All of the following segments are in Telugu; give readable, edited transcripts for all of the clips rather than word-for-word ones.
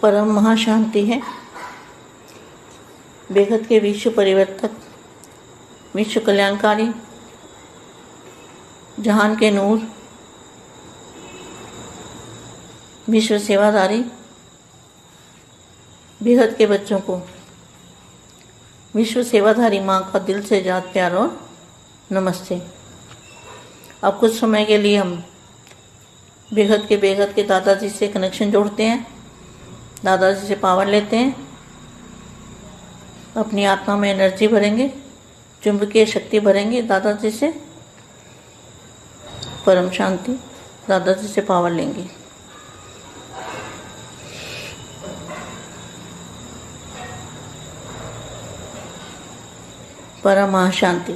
परम महाशांति है। बेहद के विश्व परिवर्तक, विश्व कल्याणकारी, जहान के नूर, विश्व सेवाधारी, बेहद के बच्चों को विश्व सेवाधारी माँ का दिल से याद प्यार और नमस्ते। अब कुछ समय के लिए हम बेहद के दादाजी से कनेक्शन जोड़ते हैं, दादाजी से पावर लेते हैं, अपनी आत्मा में एनर्जी भरेंगे, चुंबकीय शक्ति भरेंगे दादाजी से, परम शांति, दादाजी से पावर लेंगे। परम महाशांति।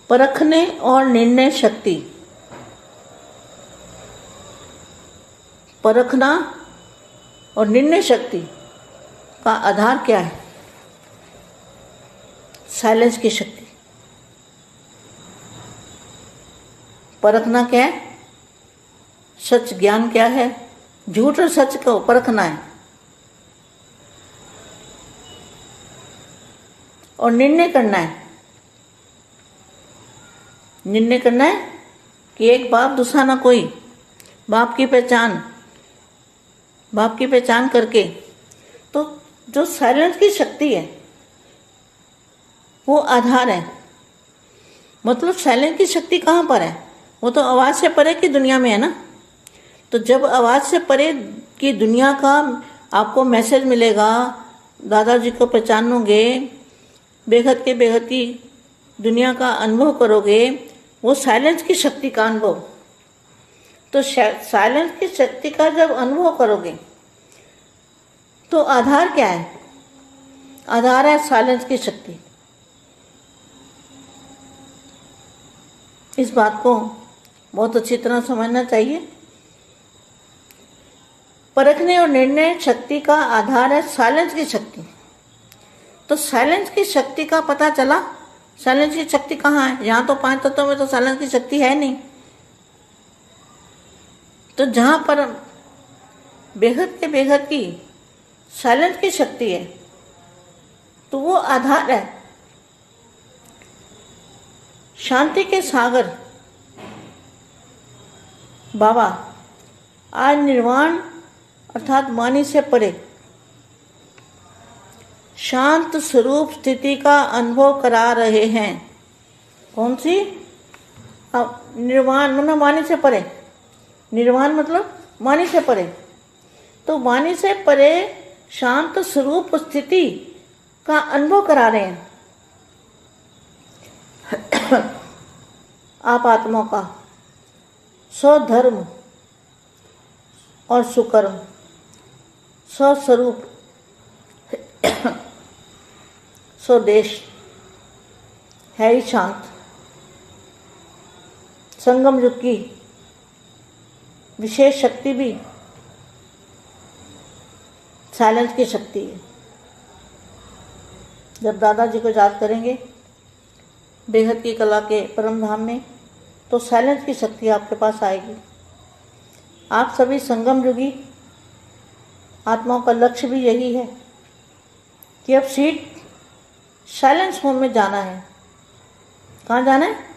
परखने और निर्णय शक्ति। परखना और निर्णय शक्ति का आधार क्या है? साइलेंस की शक्ति। परखना क्या है? सच ज्ञान क्या है? झूठ और सच को परखना है। और निर्णय करना है। निर्णय करना है कि एक बाप दूसरा ना कोई। बाप की पहचान करके तो जो साइलेंस की शक्ति है वो आधार है। मतलब साइलेंस की शक्ति कहाँ पर है? वो तो आवाज़ से परे की दुनिया में है ना। तो जब आवाज़ से परे की दुनिया का आपको मैसेज मिलेगा, दादाजी को पहचानोगे, बेहद की दुनिया का अनुभव करोगे, वो साइलेंस की शक्ति का अनुभव। तो साइलेंस की शक्ति का जब अनुभव करोगे तो आधार क्या है? आधार है साइलेंस की शक्ति। इस बात को बहुत अच्छी तरह समझना चाहिए। परखने और निर्णय शक्ति का आधार है साइलेंस की शक्ति। तो साइलेंस की शक्ति का पता चला। साइलेंस की शक्ति कहाँ है? यहाँ तो 5 तत्वों में तो साइलेंस की शक्ति है नहीं। तो जहाँ पर बेहद की साइलेंस की शक्ति है तो वो आधार है। शांति के सागर बाबा आज निर्वाण अर्थात वाणी से परे शांत स्वरूप स्थिति का अनुभव करा रहे हैं। कौन सी? निर्वाण मतलब वाणी से परे। निर्वाण मतलब वाणी से परे। तो वाणी से परे शांत स्वरूप स्थिति का अनुभव करा रहे हैं। आप आत्मा का स्वधर्म और सुकर्म, स्वस्वरूप, स्वदेश है ही शांत। संगम युग की विशेष शक्ति भी साइलेंस की शक्ति है। जब दादाजी को याद करेंगे बेहद की कला के परम धाम में तो साइलेंस की शक्ति आपके पास आएगी। आप सभी संगम युगी आत्माओं का लक्ष्य भी यही है कि अब साइलेंस होम में जाना है। कहाँ जाना है?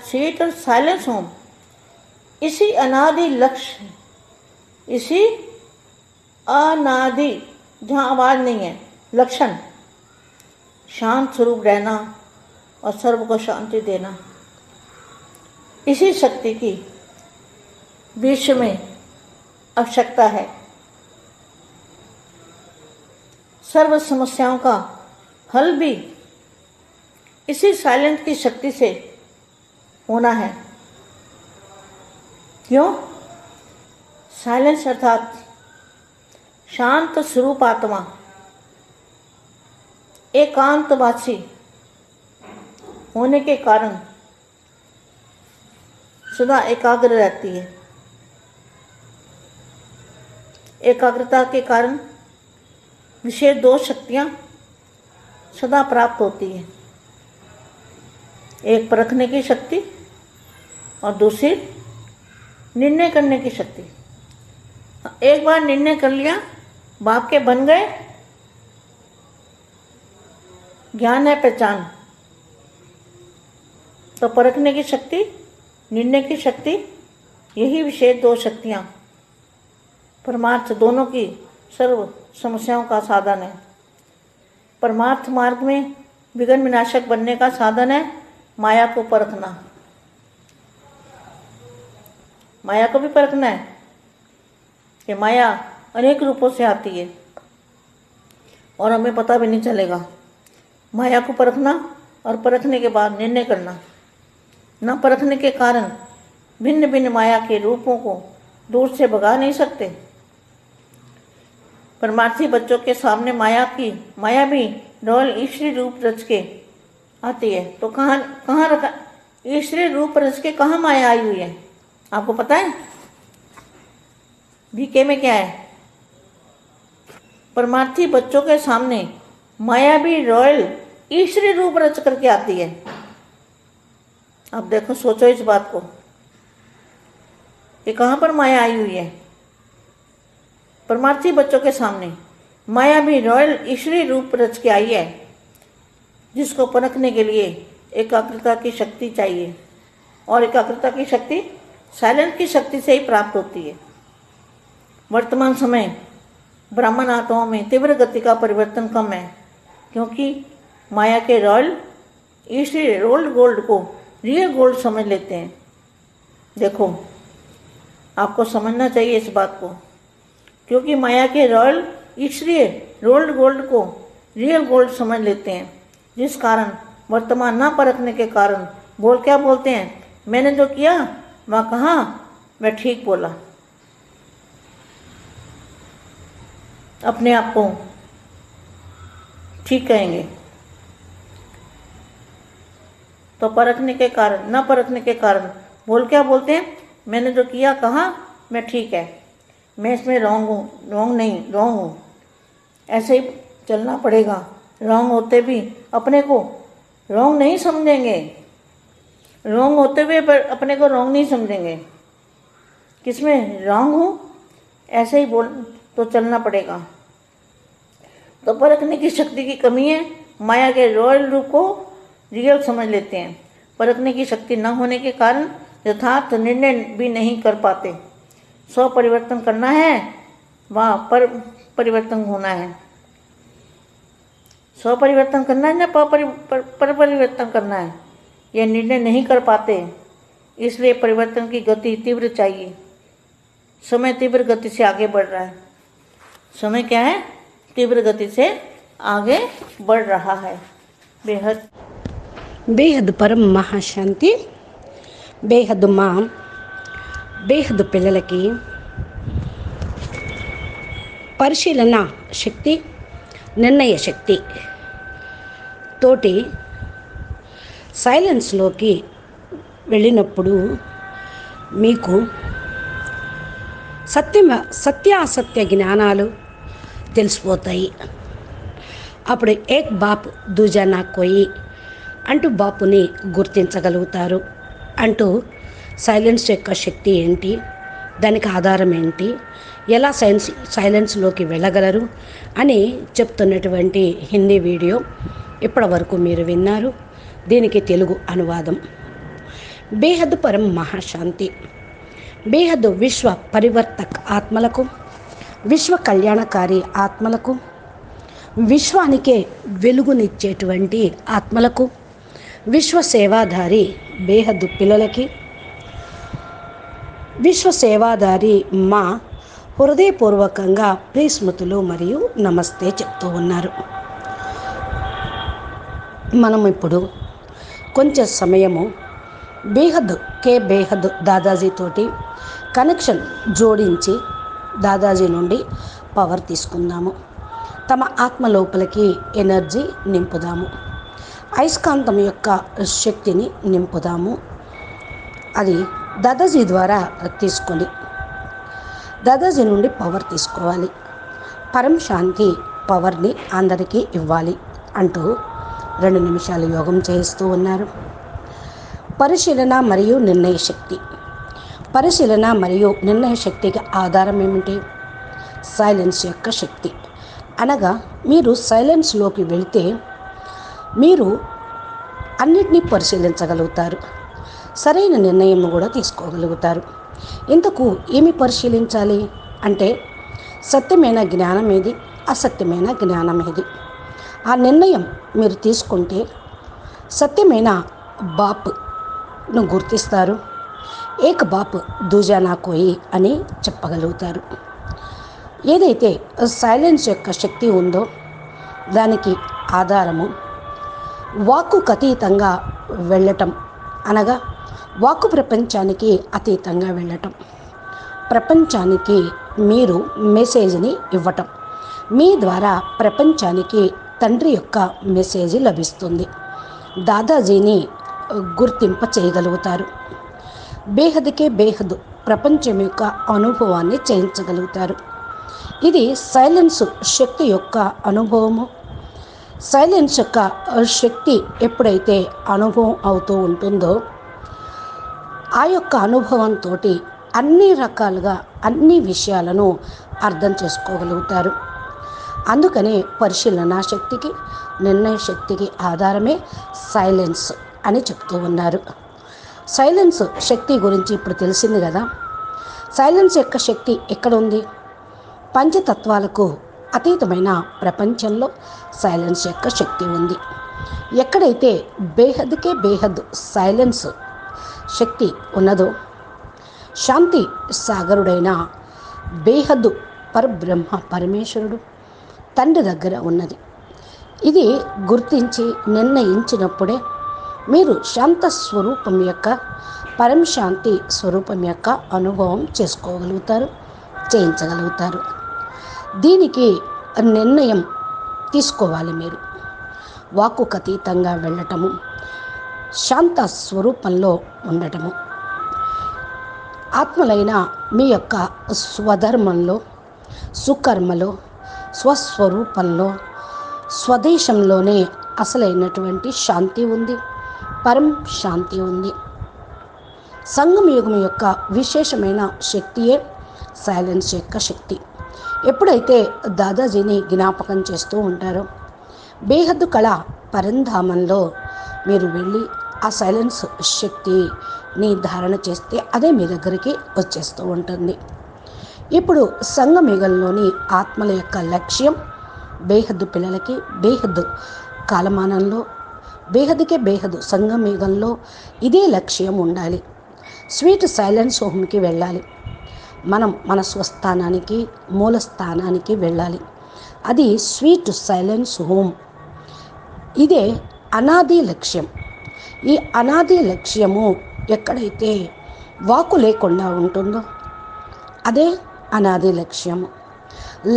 सीट और साइलेंस होम। इसी अनादि लक्ष्य, इसी अनादि जहाँ आवाज़ नहीं है, लक्षण शांत स्वरूप रहना और सर्व को शांति देना। इसी शक्ति की विश्व में आवश्यकता है। सर्व समस्याओं का हल भी इसी साइलेंस की शक्ति से होना है। क्यों? साइलेंस अर्थात शांत स्वरूप आत्मा एकांतवासी होने के कारण सदा एकाग्र रहती है। एकाग्रता के कारण विशेष 2 शक्तियाँ सदा प्राप्त होती है। एक परखने की शक्ति और दूसरी निर्णय करने की शक्ति। एक बार निर्णय कर लिया, बाप के बन गए, ज्ञान है पहचान। तो परखने की शक्ति, निर्णय की शक्ति, यही विशेष दो शक्तियाँ परमार्थ दोनों की सर्व समस्याओं का साधन है। परमार्थ मार्ग में विघ्न विनाशक बनने का साधन है माया को परखना। माया को भी परखना है कि माया अनेक रूपों से आती है और हमें पता भी नहीं चलेगा। माया को परखना और परखने के बाद निर्णय करना। न परखने के कारण भिन्न भिन्न माया के रूपों को दूर से भगा नहीं सकते। परमार्थी बच्चों के सामने माया भी डोल ईश्वरी रूप रच के आती है। तो कहाँ रखा ईश्वरी रूप रच के, कहाँ माया आई हुई है आपको पता है? बीके में क्या है? परमार्थी बच्चों के सामने माया भी रॉयल ईश्वरी रूप रच करके आती है। अब देखो, सोचो इस बात को कि कहाँ पर माया आई हुई है। परमार्थी बच्चों के सामने माया भी रॉयल ईश्वरी रूप रच के आई है, जिसको परखने के लिए एकाग्रता की शक्ति चाहिए। और एकाग्रता की शक्ति साइलेंस की शक्ति से ही प्राप्त होती है। वर्तमान समय ब्राह्मण आत्माओं में तीव्र गति का परिवर्तन कम है, क्योंकि माया के रॉयल ईश्वरी रोल्ड गोल्ड को रियल गोल्ड समझ लेते हैं। देखो, आपको समझना चाहिए इस बात को, क्योंकि माया के रॉयल ईश्वरीय रोल्ड गोल्ड को रियल गोल्ड समझ लेते हैं, जिस कारण वर्तमान ना परखने के कारण क्या बोलते हैं? मैंने जो किया वहाँ कहा मैं ठीक बोला। अपने आप को ठीक कहेंगे। तो परखने के कारण, न परखने के कारण क्या बोलते हैं? मैंने जो किया कहा मैं ठीक है, मैं इसमें रॉन्ग हूँ, रॉन्ग हूँ। ऐसे ही चलना पड़ेगा। रॉन्ग होते भी अपने को रॉन्ग नहीं समझेंगे, रॉन्ग होते हुए पर अपने को रॉन्ग नहीं समझेंगे। किसमें रॉन्ग हूँ, ऐसे ही तो चलना पड़ेगा। तो परखने की शक्ति की कमी है। माया के रॉयल रूप को रियल समझ लेते हैं। परखने की शक्ति न होने के कारण यथार्थ निर्णय भी नहीं कर पाते। स्व परिवर्तन करना है, वहाँ पर परिवर्तन होना है। स्व परिवर्तन करना है ना पर परिवर्तन करना है, यह निर्णय नहीं कर पाते। इसलिए परिवर्तन की गति तीव्र चाहिए। समय तीव्र गति से आगे बढ़ रहा है। समय क्या है? तीव्र गति से आगे बढ़ रहा है। బేహద్ పరం మహాశాంతి. బేహద్ మా బేహద్ పిల్లలకి పరిశీలన శక్తి, నిర్ణయ శక్తి తోటి సైలెన్స్లోకి వెళ్ళినప్పుడు మీకు సత్యాసత్య జ్ఞానాలు తెలిసిపోతాయి. అప్పుడు ఏక్ బాప్ దూజా నా కోయి అంటూ బాపుని గుర్తించగలుగుతారు. అంటూ సైలెన్స్ యొక్క శక్తి ఏంటి, దానికి ఆధారం ఏంటి, ఎలా సైలెన్స్లోకి వెళ్ళగలరు అని చెప్తున్నటువంటి హిందీ వీడియో ఇప్పటి వరకు మీరు విన్నారు. దీనికి తెలుగు అనువాదం. బేహద్ పరం మహాశాంతి. బేహద్ విశ్వ పరివర్తక ఆత్మలకు, విశ్వ కళ్యాణకారి ఆత్మలకు, విశ్వానికే వెలుగునిచ్చేటువంటి ఆత్మలకు, విశ్వ సేవాధారి బేహద్ పిల్లలకి, విశ్వ సేవాధారి మా హృదయపూర్వకంగా ప్రియస్మృతులు మరియు నమస్తే చెప్తూ ఉన్నారు. మనం ఇప్పుడు కొంచెం సమయము బేహద్ దాదాజీతోటి కనెక్షన్ జోడించి దాదాజీ నుండి పవర్ తీసుకుందాము. తమ ఆత్మ లోపలికి ఎనర్జీ నింపుదాము. అయస్కాంతం యొక్క శక్తిని నింపుదాము. అది దాదాజీ ద్వారా తీసుకొని దాదాజీ నుండి పవర్ తీసుకోవాలి. పరం శాంతి పవర్ని అందరికీ ఇవ్వాలి అంటూ 2 నిమిషాలు యోగం చేస్తూ ఉన్నారు. పరిశీలన మరియు నిర్ణయ శక్తి. పరిశీలన మరియు నిర్ణయ శక్తికి ఆధారం ఏమిటి? సైలెన్స్ యొక్క శక్తి. అనగా మీరు సైలెన్స్లోకి వెళితే మీరు అన్నిటినీ పరిశీలించగలుగుతారు, సరైన నిర్ణయం కూడా తీసుకోగలుగుతారు. ఇంతకు ఏమి పరిశీలించాలి అంటే సత్యమైన జ్ఞానం ఏది, అసత్యమైన జ్ఞానం ఏది. ఆ నిర్ణయం మీరు తీసుకుంటే సత్యమైన బాప్ను గుర్తిస్తారు, ఏక బాప్ దూజా నా కోయి అని చెప్పగలుగుతారు. ఏదైతే సైలెన్స్ యొక్క శక్తి ఉందో దానికి ఆధారము వాక్కుకు అతీతంగా వెళ్ళటం, అనగా వాక్కు ప్రపంచానికి అతీతంగా వెళ్ళటం. ప్రపంచానికి మీరు మెసేజ్ని ఇవ్వటం, మీ ద్వారా ప్రపంచానికి తండ్రి యొక్క మెసేజ్ లభిస్తుంది. దాదాజీని గుర్తింప చేయగలుగుతారు. బేహద్కే బేహద్ ప్రపంచం యొక్క అనుభవాన్ని చేయించగలుగుతారు. ఇది సైలెన్స్ శక్తి యొక్క అనుభవము. సైలెన్స్ యొక్క శక్తి ఎప్పుడైతే అనుభవం అవుతూ ఉంటుందో ఆ యొక్క అనుభవంతో అన్ని రకాలుగా అన్ని విషయాలను అర్థం చేసుకోగలుగుతారు. అందుకనే పరిశీలన శక్తికి, నిర్ణయ శక్తికి ఆధారమే సైలెన్స్ అని చెప్తూ ఉన్నారు. సైలెన్స్ శక్తి గురించి ఇప్పుడు తెలిసింది కదా. సైలెన్స్ యొక్క శక్తి ఎక్కడ ఉంది? పంచతత్వాలకు అతీతమైన ప్రపంచంలో సైలెన్స్ యొక్క శక్తి ఉంది. ఎక్కడైతే బేహద్కే బేహద్ సైలెన్స్ శక్తి ఉన్నదో శాంతి సాగరుడైన బేహద్దు పరబ్రహ్మ పరమేశ్వరుడు తండ్రి దగ్గర ఉన్నది. ఇది గుర్తించి నిర్ణయించినప్పుడే మీరు శాంత స్వరూపం యొక్క పరంశాంతి స్వరూపం యొక్క అనుభవం చేసుకోగలుగుతారు, చేయించగలుగుతారు. దీనికి నిర్ణయం తీసుకోవాలి. మీరు వాక్కుకు అతీతంగా వెళ్ళటము, శాంత స్వరూపంలో ఉండటము, ఆత్మలైన మీ యొక్క స్వధర్మంలో, సుకర్మలో, స్వస్వరూపంలో, స్వదేశంలోనే అసలైనటువంటి శాంతి ఉంది, పరం శాంతి ఉంది. సంగమ యుగం యొక్క విశేషమైన శక్తియే సైలెన్స్ యొక్క శక్తి. ఎప్పుడైతే దాదాజీని జ్ఞాపకం చేస్తూ ఉంటారో బేహద్దు కళ పరంధామంలో మీరు వెళ్ళి ఆ సైలెన్స్ శక్తిని ధారణ చేస్తే అదే మీ దగ్గరికి వచ్చేస్తూ ఉంటుంది. ఇప్పుడు సంగమయుగంలోని ఆత్మల యొక్క లక్ష్యం బేహద్దు పిల్లలకి బేహద్దు కాలమానంలో బేహద్దుకే బేహద్దు సంగమయుగంలో ఇదే లక్ష్యం ఉండాలి. స్వీట్ సైలెన్స్ హోమ్కి వెళ్ళాలి. మనం మన స్వస్థానానికి మూల స్థానానికి వెళ్ళాలి. అది స్వీట్ సైలెన్స్ హోమ్. ఇదే అనాది లక్ష్యం. ఈ అనాది లక్ష్యము ఎక్కడైతే వాకు లేకుండా ఉంటుందో అదే అనాది లక్ష్యము.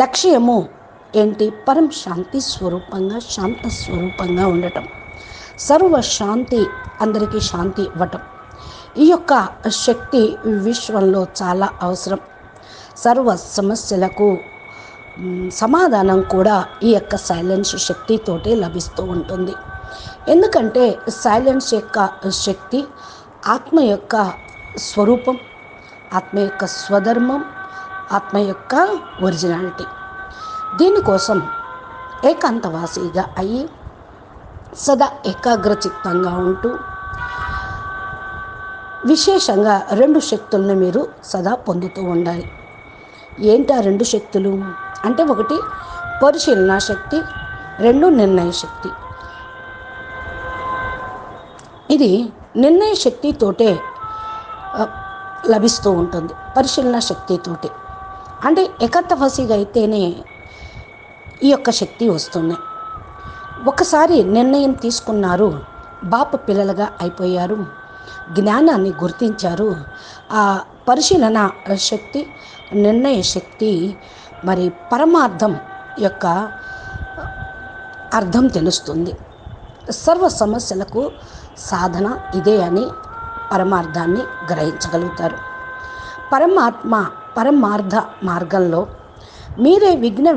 లక్ష్యము ఏంటి? పరం శాంతి స్వరూపంగా, శాంత స్వరూపంగా ఉండటం, సర్వశాంతి, అందరికీ శాంతి ఇవ్వటం. ఈ యొక్క శక్తి విశ్వంలో చాలా అవసరం. సర్వ సమస్యలకు సమాధానం కూడా ఈ యొక్క సైలెన్స్ శక్తితోటే లభిస్తూ ఉంటుంది. ఎందుకంటే సైలెన్స్ యొక్క శక్తి ఆత్మ యొక్క స్వరూపం, ఆత్మ యొక్క స్వధర్మం, ఆత్మ యొక్క ఒరిజినాలిటీ. దీనికోసం ఏకాంతవాసిగా అయ్యి సదా ఏకాగ్రచిత్తంగా ఉంటూ విశేషంగా 2 శక్తులను మీరు సదా పొందుతూ ఉండాలి. ఏంటి ఆ 2 శక్తులు అంటే, 1 పరిశీలన శక్తి, 2 నిర్ణయ శక్తి. ఇది నిర్ణయ శక్తితోటే లభిస్తూ ఉంటుంది, పరిశీలన శక్తితోటి. అంటే ఏకాంతవాసిగా అయితేనే ఈ యొక్క శక్తి వస్తుంది. ఒకసారి నిర్ణయం తీసుకున్నారు, బాప పిల్లలుగా అయిపోయారు, జ్ఞానాన్ని గుర్తించారు. ఆ పరిశీలన శక్తి, నిర్ణయ శక్తి మరి పరమార్థం యొక్క అర్థం తెలుస్తుంది. సర్వ సమస్యలకు సాధన ఇదే అని పరమార్థాన్ని గ్రహించగలుగుతారు. పరమార్థ మార్గంలో మీరే విఘ్న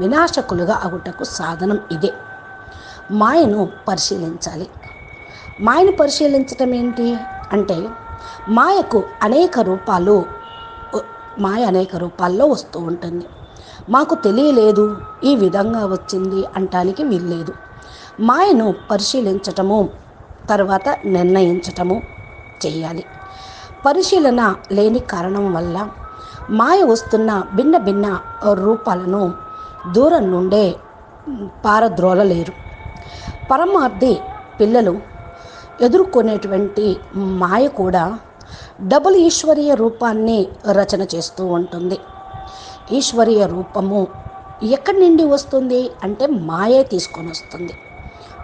వినాశకులుగా అగుటకు సాధనం ఇదే. మాయను పరిశీలించాలి. మాయను పరిశీలించటం ఏంటి అంటే, మాయకు అనేక రూపాలు మాయ అనేక రూపాల్లో వస్తూ ఉంటుంది. మాకు తెలియలేదు, ఈ విధంగా వచ్చింది అంటానికి వీల్లేదు. మాయను పరిశీలించటము, తర్వాత నిర్ణయించటము చేయాలి. పరిశీలన లేని కారణం వల్ల మాయ వస్తున్న భిన్న భిన్న రూపాలను దూరం నుండే పారద్రోలలేరు. పరమార్థి పిల్లలు ఎదుర్కొనేటువంటి మాయ కూడా డబుల్ ఈశ్వరీయ రూపాన్ని రచన చేస్తూ ఉంటుంది. ఈశ్వరీయ రూపము ఎక్కడి నుండి వస్తుంది అంటే మాయే తీసుకొని వస్తుంది.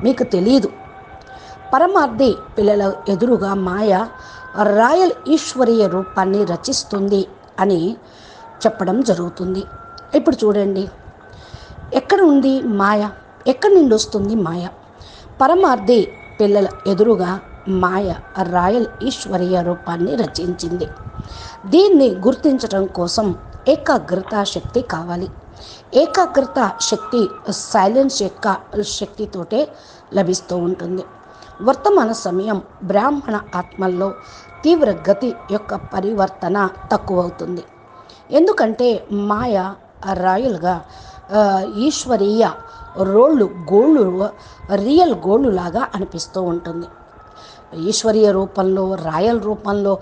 మీకు తెలియదు. పరమార్థి పిల్లల ఎదురుగా మాయ రాయల్ ఈశ్వరీయ రూపాన్ని రచిస్తుంది అని చెప్పడం జరుగుతుంది. ఇప్పుడు చూడండి, ఎక్కడ ఉంది మాయ, ఎక్కడి నుండి వస్తుంది మాయ? పరమార్థి పిల్లల ఎదురుగా మాయ రాయల్ ఈశ్వరీయ రూపాన్ని రచించింది. దీన్ని గుర్తించడం కోసం ఏకాగ్రత శక్తి కావాలి. ఏకాగ్రత శక్తి సైలెన్స్ యొక్క శక్తితోటే లభిస్తూ ఉంటుంది. వర్తమాన సమయం బ్రాహ్మణ ఆత్మల్లో తీవ్ర గతి యొక్క పరివర్తన తక్కువవుతుంది. ఎందుకంటే మాయ రాయల్గా ఈశ్వరీయ గోళ్ళు రియల్ గోళ్ళు లాగా అనిపిస్తూ ఉంటుంది. ఈశ్వరీయ రూపంలో రాయల్ రూపంలో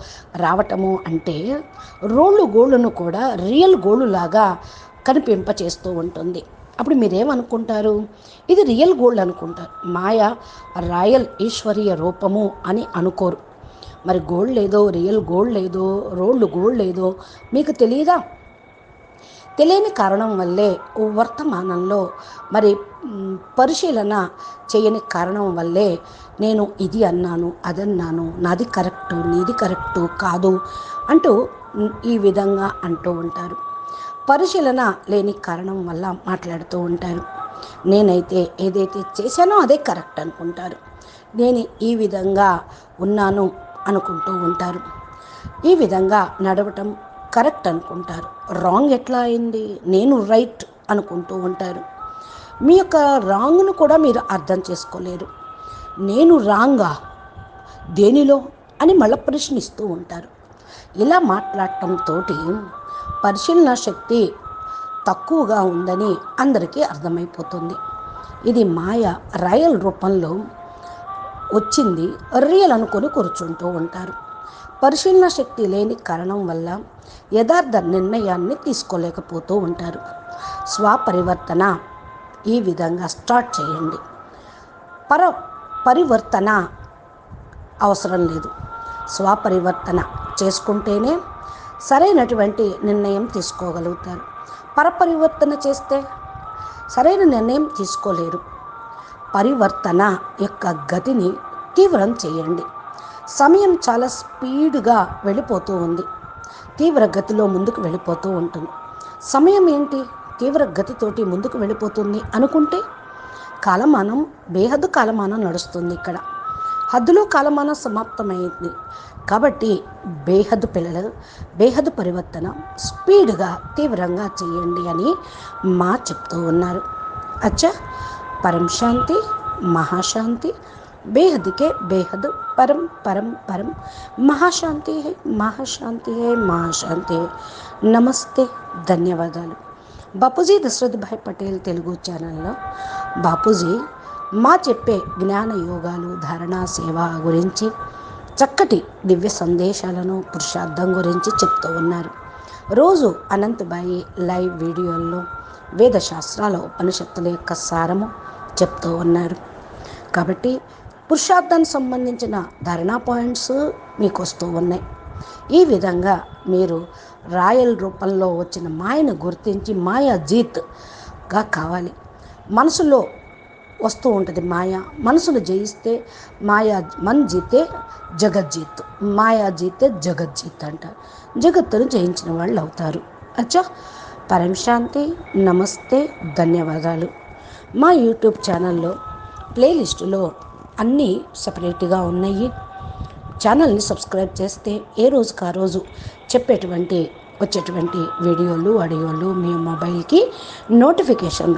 రావటము అంటే గోళ్ళను కూడా రియల్ గోళ్ళులాగా కనిపింపచేస్తూ ఉంటుంది. అప్పుడు మీరేమనుకుంటారు? ఇది రియల్ గోల్డ్ అనుకుంటారు. మాయ రాయల్ ఈశ్వరీయ రూపము అని అనుకోరు. మరి గోల్డ్ లేదో, రియల్ గోల్డ్ లేదో, గోల్డ్ లేదో మీకు తెలియదా? తెలియని కారణం వల్లే వర్తమానంలో మరి పరిశీలన చేయని కారణం వల్లే నేను ఇది అన్నాను, అదన్నాను, నాది కరెక్టు, నీది కరెక్టు కాదు అంటూ ఈ విధంగా అంటూ ఉంటారు. పరిశీలన లేని కారణం వల్ల మాట్లాడుతూ ఉంటారు. నేనైతే ఏదైతే చేశానో అదే కరెక్ట్ అనుకుంటారు. నేను ఈ విధంగా ఉన్నాను అనుకుంటూ ఉంటారు. ఈ విధంగా నడవటం కరెక్ట్ అనుకుంటారు. రాంగ్ ఎట్లా అయింది, నేను రైట్ అనుకుంటూ ఉంటారు. మీ యొక్క రాంగ్ను కూడా మీరు అర్థం చేసుకోలేరు. నేను రాంగా దేనిలో అని మళ్ళీ ప్రశ్నిస్తూ ఉంటారు. ఇలా మాట్లాడటంతో పరిశీలన శక్తి తక్కువగా ఉందని అందరికీ అర్థమైపోతుంది. ఇది మాయ రాయల్ రూపంలో వచ్చింది, రియల్ అనుకొని కూర్చుంటూ ఉంటారు. పరిశీలన శక్తి లేని కారణం వల్ల యథార్థ నిర్ణయాన్ని తీసుకోలేకపోతూ ఉంటారు. స్వపరివర్తన ఈ విధంగా స్టార్ట్ చేయండి. పరివర్తన అవసరం లేదు. స్వపరివర్తన చేసుకుంటేనే సరైనటువంటి నిర్ణయం తీసుకోగలుగుతారు. పరపరివర్తన చేస్తే సరైన నిర్ణయం తీసుకోలేరు. పరివర్తన యొక్క గతిని తీవ్రం చేయండి. సమయం చాలా స్పీడ్గా వెళ్ళిపోతూ ఉంది. తీవ్ర గతిలో ముందుకు వెళ్ళిపోతూ ఉంటుంది. సమయం ఏంటి తీవ్ర గతితోటి ముందుకు వెళ్ళిపోతుంది అనుకుంటే కాలమానం బేహద్దు కాలమానం నడుస్తుంది. ఇక్కడ హద్దులో కాలమానం సమాప్తమైంది. కాబట్టి బేహద్దు పిల్లలు బేహద్దు పరివర్తన స్పీడ్గా తీవ్రంగా చేయండి అని చెప్తూ ఉన్నారు. అచ్చా, పరం శాంతి, మహాశాంతి, बेहद के बेहद परम परम परम महाशांति है, महाशांति है, महाशांति है. నమస్తే, ధన్యవాదాలు. బాపూజీ దశరథ్ భాయ్ పటేల్ తెలుగు ఛానల్లో బాపూజీ చెప్పే జ్ఞాన యోగాలు, ధారణా సేవ గురించి చక్కటి దివ్య సందేశాలను, పురుషార్థం గురించి చెప్తూ ఉన్నారు. రోజు అనంతబాయి లైవ్ వీడియోల్లో వేదశాస్త్రాల ఉపనిషత్తుల యొక్క సారము చెప్తూ ఉన్నారు. కాబట్టి పురుషార్థానికి సంబంధించిన ధారణా పాయింట్స్ మీకు వస్తూ ఉన్నాయి. ఈ విధంగా మీరు రాయల్ రూపంలో వచ్చిన మాయను గుర్తించి మాయా జీత్గా కావాలి. మనసులో వస్తూ ఉంటుంది మాయ. మనసును జయిస్తే మన్ జీతే జగజ్జీత్, మాయా జీతే జగజ్జీత్ అంటారు. జగత్తును జయించిన వాళ్ళు అవుతారు. అచ్చా, పరం శాంతి, నమస్తే, ధన్యవాదాలు. మా యూట్యూబ్ ఛానల్లో ప్లేలిస్టులో అన్నీ సపరేట్గా ఉన్నాయి. ఛానల్ని సబ్స్క్రైబ్ చేస్తే ఏ రోజుకి ఆ రోజు వచ్చేటువంటి వీడియోలు, ఆడియోలు మీ మొబైల్కి నోటిఫికేషన్